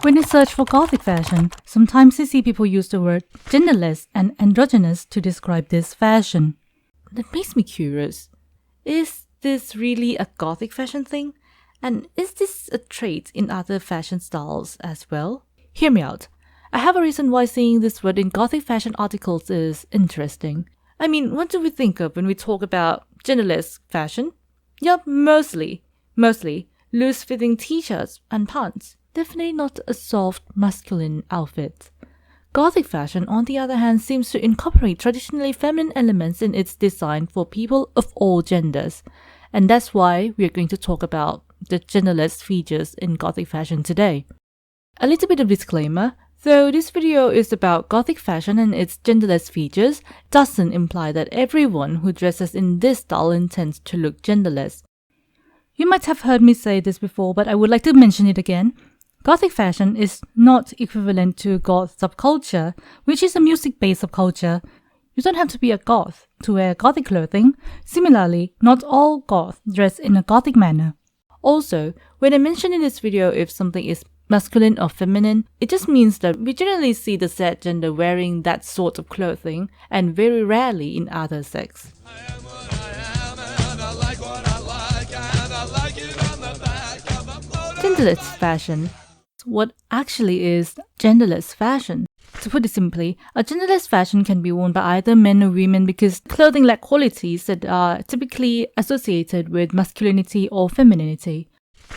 When you search for Gothic fashion, sometimes you see people use the word genderless and androgynous to describe this fashion. That makes me curious. Is this really a Gothic fashion thing? And is this a trait in other fashion styles as well? Hear me out. I have a reason why seeing this word in Gothic fashion articles is interesting. I mean, what do we think of when we talk about genderless fashion? Yup, mostly loose-fitting t-shirts and pants. Definitely not a soft, masculine outfit. Gothic fashion, on the other hand, seems to incorporate traditionally feminine elements in its design for people of all genders. And that's why we are going to talk about the genderless features in Gothic fashion today. A little bit of disclaimer, though this video is about Gothic fashion and its genderless features, doesn't imply that everyone who dresses in this style intends to look genderless. You might have heard me say this before, but I would like to mention it again. Gothic fashion is not equivalent to goth subculture, which is a music-based subculture. You don't have to be a goth to wear Gothic clothing. Similarly, not all goths dress in a Gothic manner. Also, when I mention in this video if something is masculine or feminine, it just means that we generally see the said gender wearing that sort of clothing and very rarely in other sex. Genderless fashion. What actually is genderless fashion? To put it simply, a genderless fashion can be worn by either men or women because clothing lack qualities that are typically associated with masculinity or femininity.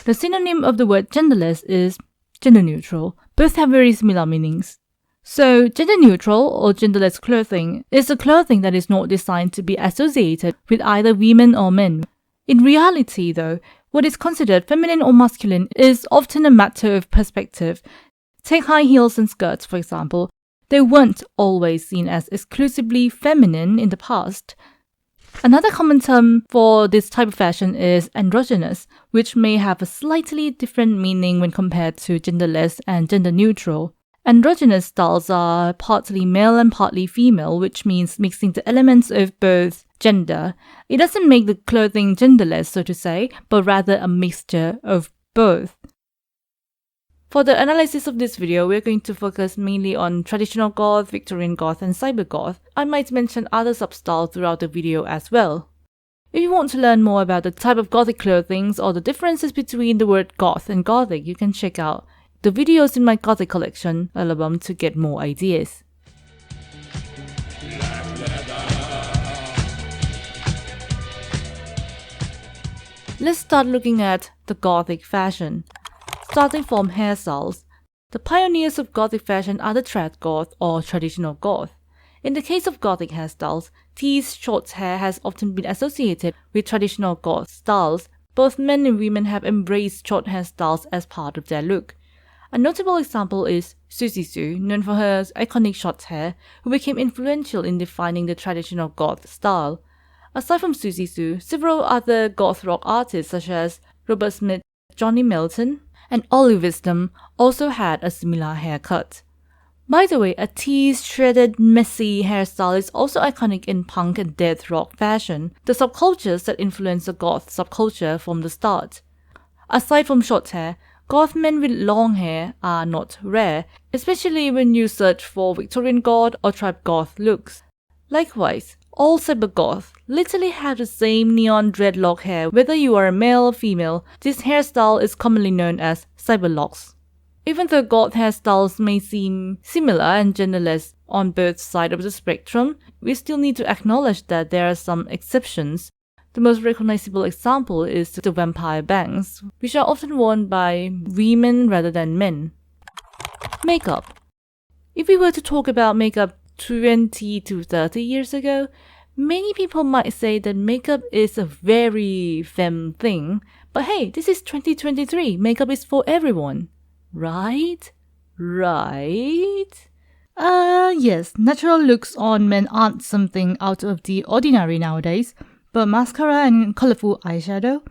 The synonym of the word genderless is gender neutral. Both have very similar meanings. So, gender neutral or genderless clothing is a clothing that is not designed to be associated with either women or men. In reality, though, what is considered feminine or masculine is often a matter of perspective. Take high heels and skirts, for example. They weren't always seen as exclusively feminine in the past. Another common term for this type of fashion is androgynous, which may have a slightly different meaning when compared to genderless and gender neutral. Androgynous styles are partly male and partly female, which means mixing the elements of both gender. It doesn't make the clothing genderless, so to say, but rather a mixture of both. For the analysis of this video, we're going to focus mainly on traditional goth, Victorian goth, and cyber goth. I might mention other substyles throughout the video as well. If you want to learn more about the type of Gothic clothing or the differences between the word goth and Gothic, you can check out the videos in my Gothic collection album to get more ideas. Let's start looking at the Gothic fashion. Starting from hairstyles. The pioneers of Gothic fashion are the trad goth or traditional goth. In the case of Gothic hairstyles, teased short hair has often been associated with traditional goth styles. Both men and women have embraced short hairstyles as part of their look. A notable example is Susie Sue, known for her iconic short hair, who became influential in defining the traditional goth style. Aside from Susie Sue, several other goth rock artists such as Robert Smith, Johnny Melton, and Ollie Wisdom also had a similar haircut. By the way, a teased, shredded, messy hairstyle is also iconic in punk and death rock fashion, the subcultures that influenced the goth subculture from the start. Aside from short hair, goth men with long hair are not rare, especially when you search for Victorian goth or tribe goth looks. Likewise, all cyber goths literally have the same neon dreadlock hair whether you are a male or female. This hairstyle is commonly known as cyberlocks. Even though goth hairstyles may seem similar and genderless on both sides of the spectrum, we still need to acknowledge that there are some exceptions. The most recognizable example is the vampire bangs, which are often worn by women rather than men. Makeup. If we were to talk about makeup 20 to 30 years ago, many people might say that makeup is a very femme thing, but hey, this is 2023, makeup is for everyone. Right? Yes, natural looks on men aren't something out of the ordinary nowadays, but mascara and colorful eyeshadow?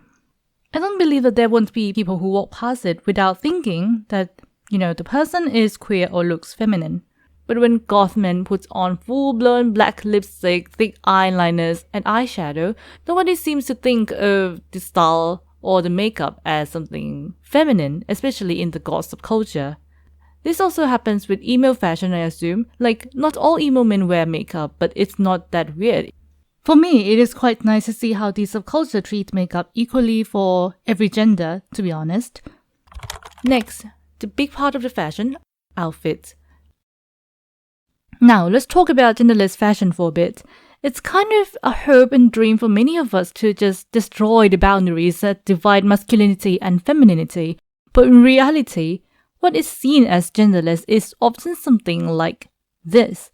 I don't believe that there won't be people who walk past it without thinking that, the person is queer or looks feminine. But when goth men put on full-blown black lipstick, thick eyeliners, and eyeshadow, nobody seems to think of the style or the makeup as something feminine, especially in the goth subculture. This also happens with emo fashion, I assume. Like, not all emo men wear makeup, but it's not that weird. For me, it is quite nice to see how the subculture treats makeup equally for every gender, to be honest. Next, the big part of the fashion, outfits. Now, let's talk about genderless fashion for a bit. It's kind of a hope and dream for many of us to just destroy the boundaries that divide masculinity and femininity. But in reality, what is seen as genderless is often something like this.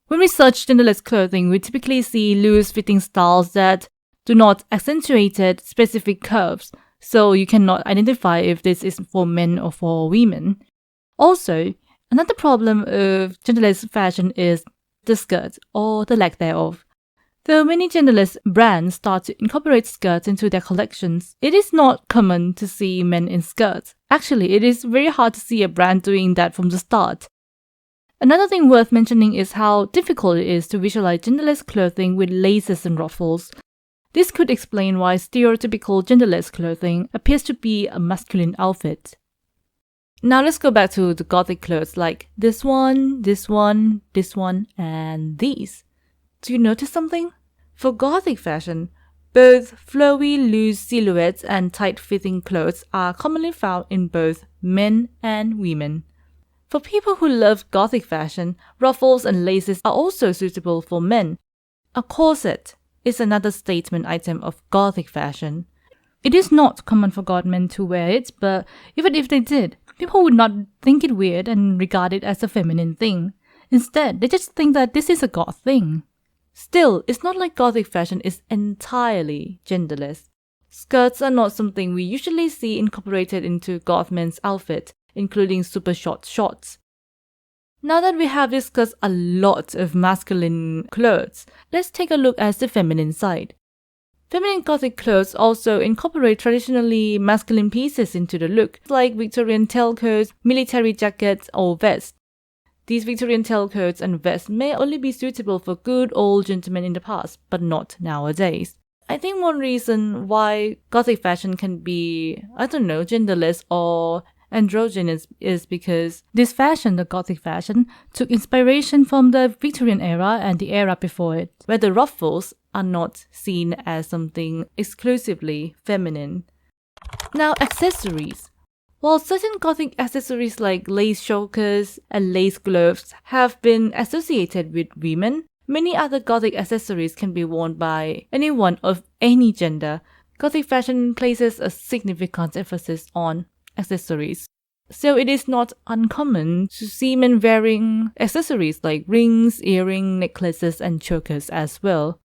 When we search genderless clothing, we typically see loose-fitting styles that do not accentuate specific curves, so you cannot identify if this is for men or for women. Also, another problem of genderless fashion is the skirt, or the lack thereof. Though many genderless brands start to incorporate skirts into their collections, it is not common to see men in skirts. Actually, it is very hard to see a brand doing that from the start. Another thing worth mentioning is how difficult it is to visualize genderless clothing with laces and ruffles. This could explain why stereotypical genderless clothing appears to be a masculine outfit. Now let's go back to the Gothic clothes like this one, this one, this one, and these. Do you notice something? For Gothic fashion, both flowy, loose silhouettes and tight-fitting clothes are commonly found in both men and women. For people who love Gothic fashion, ruffles and laces are also suitable for men. A corset is another statement item of Gothic fashion. It is not common for god men to wear it, but even if they did, people would not think it weird and regard it as a feminine thing. Instead, they just think that this is a goth thing. Still, it's not like Gothic fashion is entirely genderless. Skirts are not something we usually see incorporated into goth men's outfit, including super short shorts. Now that we have discussed a lot of masculine clothes, let's take a look at the feminine side. Feminine Gothic clothes also incorporate traditionally masculine pieces into the look, like Victorian tailcoats, military jackets, or vests. These Victorian tailcoats and vests may only be suitable for good old gentlemen in the past, but not nowadays. I think one reason why Gothic fashion can be, genderless or androgynous is because this fashion, the Gothic fashion, took inspiration from the Victorian era and the era before it, where the ruffles are not seen as something exclusively feminine. Now, accessories. While certain Gothic accessories like lace chokers and lace gloves have been associated with women, many other Gothic accessories can be worn by anyone of any gender. Gothic fashion places a significant emphasis on accessories. So it is not uncommon to see men wearing accessories like rings, earrings, necklaces, and chokers as well.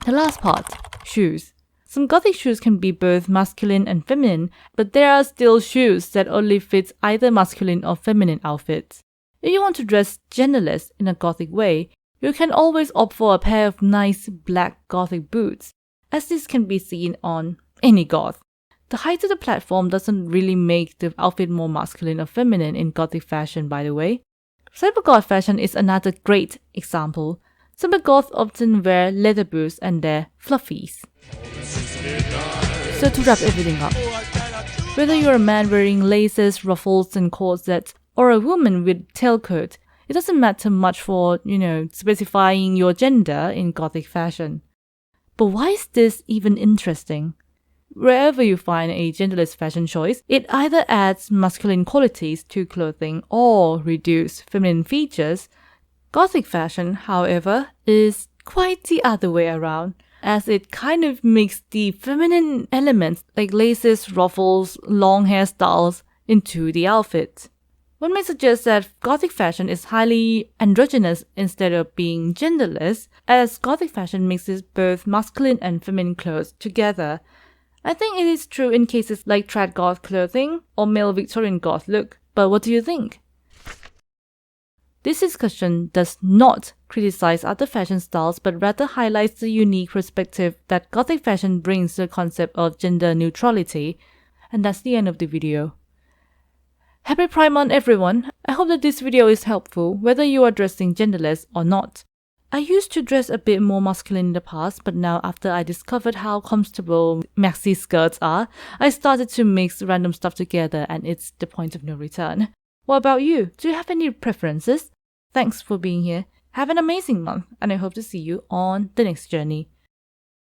The last part, shoes. Some Gothic shoes can be both masculine and feminine, but there are still shoes that only fit either masculine or feminine outfits. If you want to dress genderless in a Gothic way, you can always opt for a pair of nice black Gothic boots, as this can be seen on any goth. The height of the platform doesn't really make the outfit more masculine or feminine in Gothic fashion, by the way. Cybergoth fashion is another great example. Cybergoths often wear leather boots and their fluffies. So to wrap everything up, whether you're a man wearing laces, ruffles and corsets, or a woman with tailcoat, it doesn't matter much for, specifying your gender in Gothic fashion. But why is this even interesting? Wherever you find a genderless fashion choice, it either adds masculine qualities to clothing or reduces feminine features. Gothic fashion, however, is quite the other way around, as it kind of makes the feminine elements like laces, ruffles, long hairstyles into the outfit. One may suggest that Gothic fashion is highly androgynous instead of being genderless, as Gothic fashion mixes both masculine and feminine clothes together. I think it is true in cases like trad goth clothing or male Victorian goth look, but what do you think? This discussion does not criticize other fashion styles, but rather highlights the unique perspective that Gothic fashion brings to the concept of gender neutrality. And that's the end of the video. Happy Pride Month, everyone! I hope that this video is helpful, whether you are dressing genderless or not. I used to dress a bit more masculine in the past, but now after I discovered how comfortable maxi skirts are, I started to mix random stuff together and it's the point of no return. What about you? Do you have any preferences? Thanks for being here. Have an amazing month and I hope to see you on the next journey.